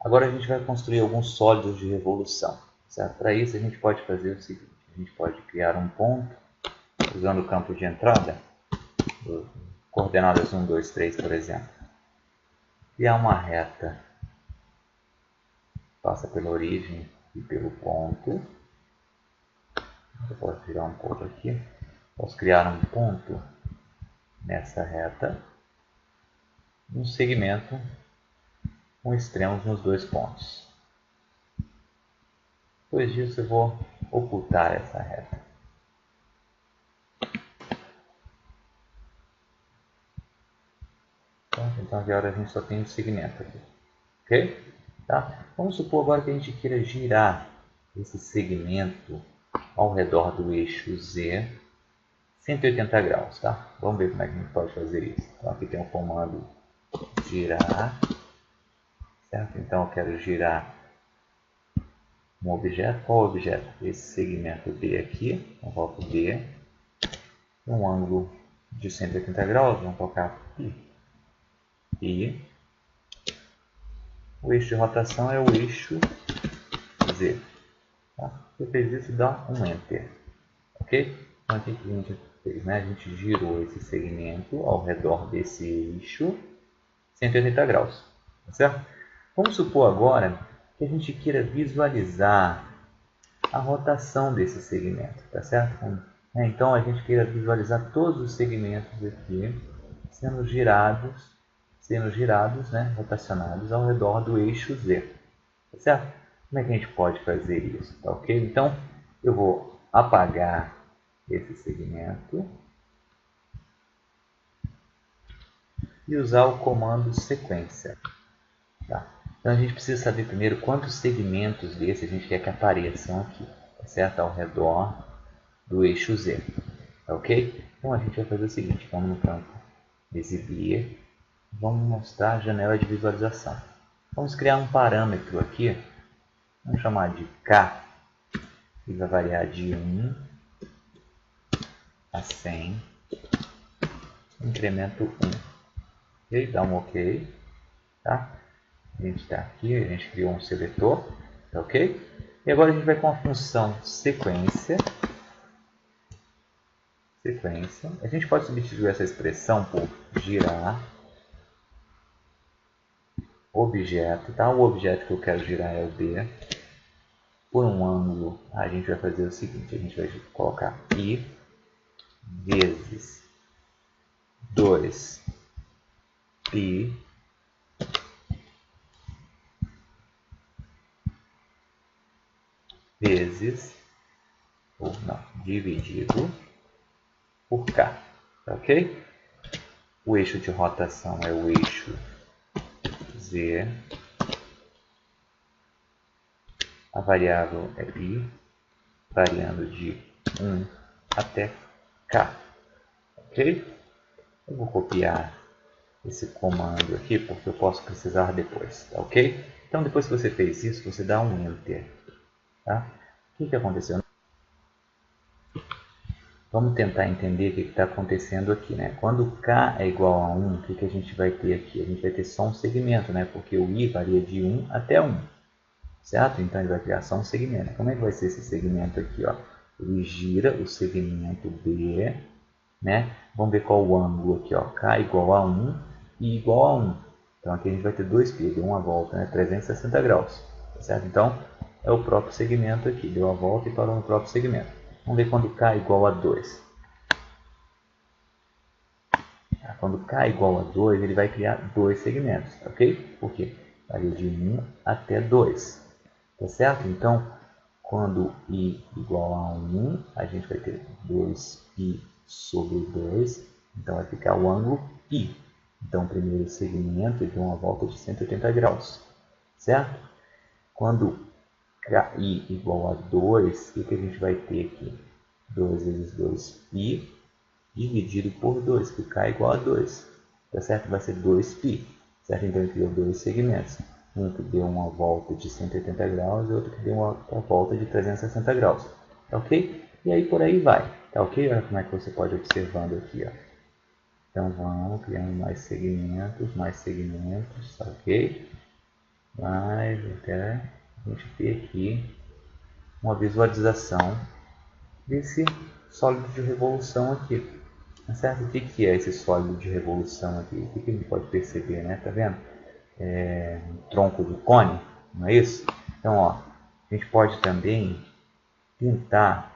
Agora a gente vai construir alguns sólidos de revolução. Para isso a gente pode fazer o seguinte, a gente pode criar um ponto, usando o campo de entrada, coordenadas 1, 2, 3, por exemplo. Criar uma reta, passa pela origem e pelo ponto. Eu posso virar um pouco aqui. Posso criar um ponto nessa reta, um segmento com extremos nos dois pontos. Depois disso eu vou ocultar essa reta. Então agora a gente só tem um segmento aqui. Ok? Tá? Vamos supor agora que a gente queira girar esse segmento ao redor do eixo Z 180 graus. Tá? Vamos ver como é que a gente pode fazer isso. Então aqui tem o comando girar. Certo? Então eu quero girar um objeto. Qual objeto? Esse segmento D aqui. Eu coloco D. Um ângulo de 180 graus. Vamos colocar π. E o eixo de rotação é o eixo Z. Tá? Se eu fiz isso, dá um Enter. Ok? Então, o que a gente fez? Né? A gente girou esse segmento ao redor desse eixo 180 graus. Tá certo? Vamos supor agora que a gente queira visualizar a rotação desse segmento. Tá certo? Então, a gente queira visualizar todos os segmentos aqui sendo girados, né, rotacionados ao redor do eixo Z. Tá certo? Como é que a gente pode fazer isso? Tá ok? Então, eu vou apagar esse segmento e usar o comando sequência. Tá? Então, a gente precisa saber primeiro quantos segmentos desse a gente quer que apareçam aqui, tá certo? Ao redor do eixo Z. Tá ok? Então, a gente vai fazer o seguinte. Vamos no campo exibir. Vamos mostrar a janela de visualização. Vamos criar um parâmetro aqui. Vamos chamar de K. E vai variar de 1 a 100. Incremento 1. Ok? Dá um OK. Tá? A gente está aqui, a gente criou um seletor. Tá ok? E agora a gente vai com a função sequência. A gente pode substituir essa expressão por girar objeto. Tá? O objeto que eu quero girar é o D. Por um ângulo, a gente vai fazer o seguinte. A gente vai colocar I vezes 2 π vezes, ou não, dividido por K. Tá ok? O eixo de rotação é o eixo Z. A variável é π, variando de 1 até K. Ok? Eu vou copiar esse comando aqui, porque eu posso precisar depois. Tá ok? Então, depois que você fez isso, você dá um Enter. Tá? O que aconteceu? Vamos tentar entender o que está acontecendo aqui. Né? Quando K é igual a 1, o que a gente vai ter aqui? A gente vai ter só um segmento, né? Porque o I varia de 1 até 1. Certo? Então, ele vai criar só um segmento. Como é que vai ser esse segmento aqui? Ó? Ele gira o segmento B. Né? Vamos ver qual o ângulo aqui. Ó? K igual a 1 e igual a 1. Então, aqui a gente vai ter 2π. Deu uma volta, né? 360 graus. Certo? Então, é o próprio segmento aqui. Deu a volta e parou no próprio segmento. Vamos ver quando K é igual a 2. Quando K é igual a 2, ele vai criar dois segmentos, ok? Por quê? Varia de 1 até 2. Tá certo? Então, quando I igual a 1, a gente vai ter 2π sobre 2. Então, vai ficar o ângulo π. Então, o primeiro segmento deu uma volta de 180 graus. Certo? Quando KI igual a 2, o que a gente vai ter aqui? 2 vezes 2π dividido por 2, que K é igual a 2. Tá certo? Vai ser 2π. Certo? Então, ele criou dois segmentos. Um que deu uma volta de 180 graus e outro que deu uma volta de 360 graus. Tá ok? E aí, por aí vai. Tá ok? Olha como é que você pode observando aqui. Ó. Então, vamos criando mais segmentos, tá ok? mas até a gente ter aqui uma visualização desse sólido de revolução aqui. Tá certo? O que é esse sólido de revolução aqui? O que a gente pode perceber, né? Tá vendo? Um tronco do cone, não é isso? Então, ó, a gente pode também tentar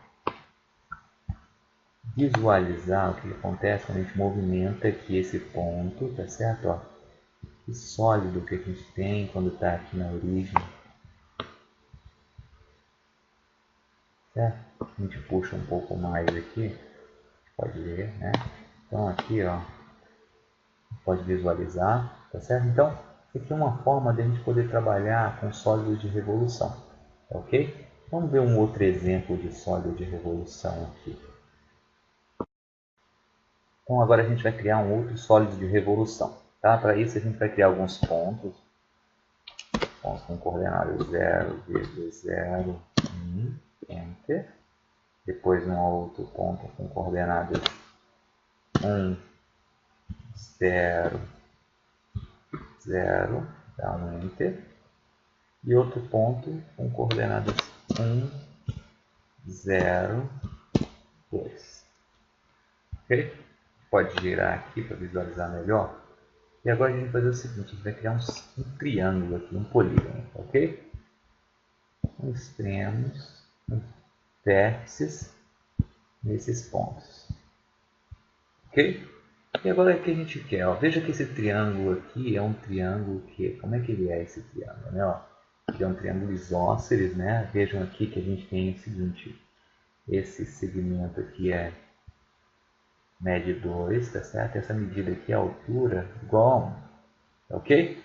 visualizar o que acontece quando a gente movimenta aqui esse ponto, tá certo? Ó, que sólido que a gente tem quando está aqui na origem, certo? A gente puxa um pouco mais aqui, pode ver, né? Então aqui, ó, pode visualizar, tá certo? Então, isso aqui é uma forma de a gente poder trabalhar com sólidos de revolução, tá ok? Vamos ver um outro exemplo de sólido de revolução aqui. Então agora a gente vai criar um outro sólido de revolução, tá? Para isso a gente vai criar alguns pontos com coordenadas 0, 0, 1, Enter. Depois um outro ponto com coordenadas 1, 0, 0, dá um Enter. E outro ponto com coordenadas 1, 0, 2. Ok? Pode girar aqui para visualizar melhor. E agora a gente vai fazer o seguinte, a gente vai criar um triângulo aqui, um polígono, ok? Com extremos, vértices nesses pontos. Ok? E agora o que a gente quer? Ó, veja que esse triângulo aqui é um triângulo que... Como é que ele é esse triângulo? Né? Ó, ele é um triângulo isósceles, né? Vejam aqui que a gente tem o seguinte. Esse segmento aqui é mede 2, tá certo? Essa medida aqui é a altura igual a 1, ok?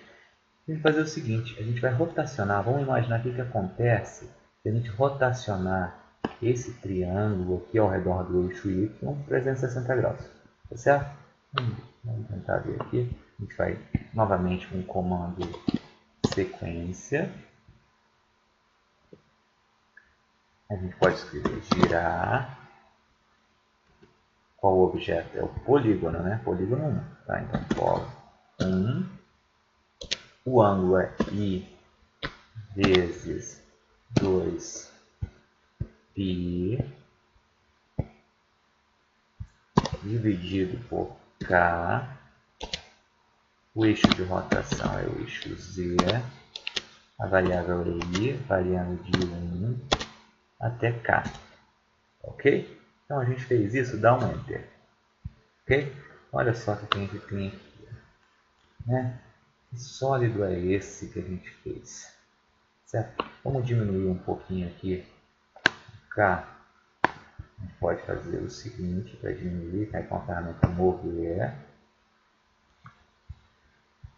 A gente vai fazer o seguinte, a gente vai rotacionar, vamos imaginar o que acontece se a gente rotacionar esse triângulo aqui ao redor do eixo Y 360 graus, tá certo? Vamos tentar ver aqui, a gente vai novamente com o comando sequência, a gente pode escrever girar, qual o objeto? É o polígono, né? Polígono 1, tá? Então, polo 1, o ângulo é I vezes 2π dividido por K, o eixo de rotação é o eixo Z, a variável é I, variando de 1 até K, ok? Então a gente fez isso, dá um Enter, ok? Olha só o que a gente tem aqui, né? Que sólido é esse que a gente fez, certo? Vamos diminuir um pouquinho aqui K. A gente pode fazer o seguinte para diminuir, cai com a ferramenta mover.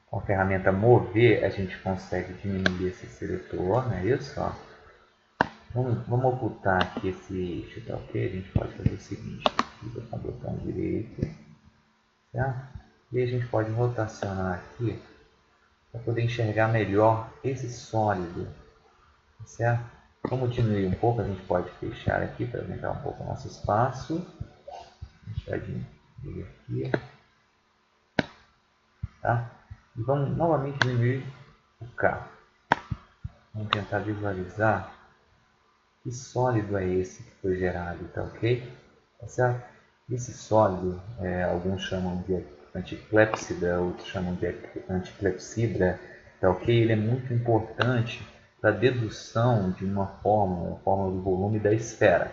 Com a ferramenta mover, a gente consegue diminuir esse seletor, não é isso? Ó. Vamos ocultar aqui esse eixo, tá ok? A gente pode fazer o seguinte, clica com o botão direito, certo? E a gente pode rotacionar aqui para poder enxergar melhor esse sólido, certo? Vamos diminuir um pouco, a gente pode fechar aqui para aumentar um pouco o nosso espaço. A gente vai diminuir aqui, tá? E vamos novamente diminuir o K. Vamos tentar visualizar que sólido é esse que foi gerado, tá ok? Tá certo? Esse sólido, alguns chamam de anticlépsida, outros chamam de anticlepsidra, tá ok? Ele é muito importante para a dedução de uma fórmula do volume da esfera,